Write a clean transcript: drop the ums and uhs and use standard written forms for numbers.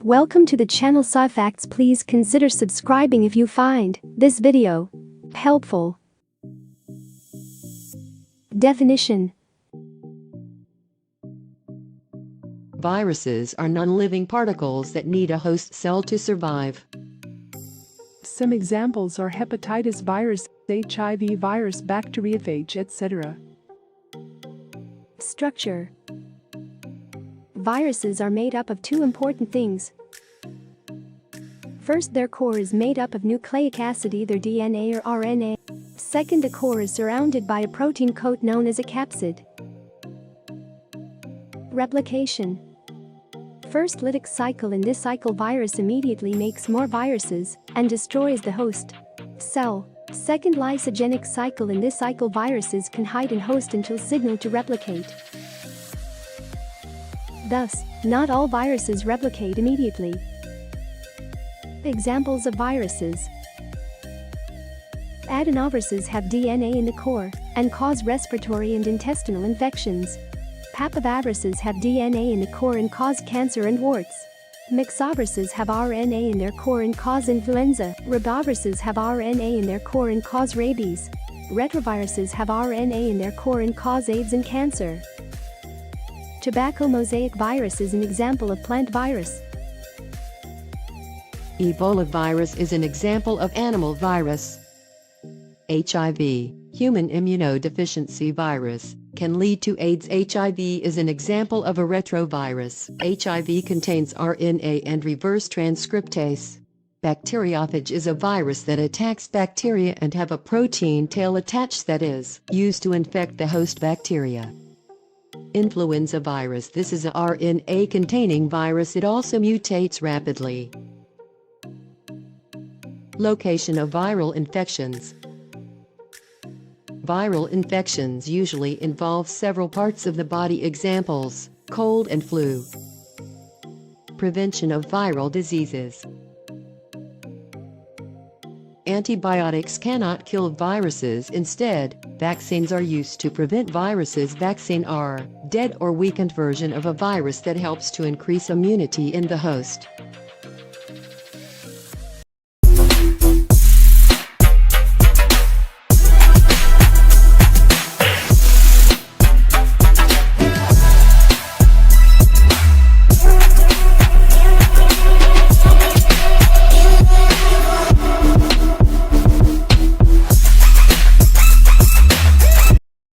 Welcome to the channel SciFacts. Please consider subscribing if you find this video helpful. Definition: Viruses are non-living particles that need a host cell to survive. Some examples are hepatitis virus, HIV virus, bacteriophage, etc. Structure: viruses are made up of two important things. First, their core is made up of nucleic acid, either DNA or RNA. Second, the core is surrounded by a protein coat known as a capsid. Replication: first lytic cycle. In this cycle, virus immediately makes more viruses and destroys the host cell. Second lysogenic cycle. In this cycle, viruses can hide in host until signaled to replicate. Thus, not all viruses replicate immediately. Examples of viruses: adenoviruses have DNA in the core and cause respiratory and intestinal infections. Papaviruses have DNA in the core and cause cancer and warts. Myxoviruses have RNA in their core and cause influenza. Reproviruses have RNA in their core and cause rabies. Retroviruses have RNA in their core and cause AIDS and cancer. Tobacco mosaic virus is an example of plant virus. Ebola virus is an example of animal virus. HIV, human immunodeficiency virus, can lead to AIDS. HIV is an example of a retrovirus. HIV contains RNA and reverse transcriptase. Bacteriophage is a virus that attacks bacteria and have a protein tail attached that is used to infect the host bacteria. Influenza virus: this is a RNA-containing virus. It also mutates rapidly. Location of viral infections: viral infections usually involve several parts of the body. Examples: cold and flu. Prevention of viral diseases: antibiotics cannot kill viruses. Instead, vaccines are used to prevent viruses. Vaccines are dead or weakened version of a virus that helps to increase immunity in the host.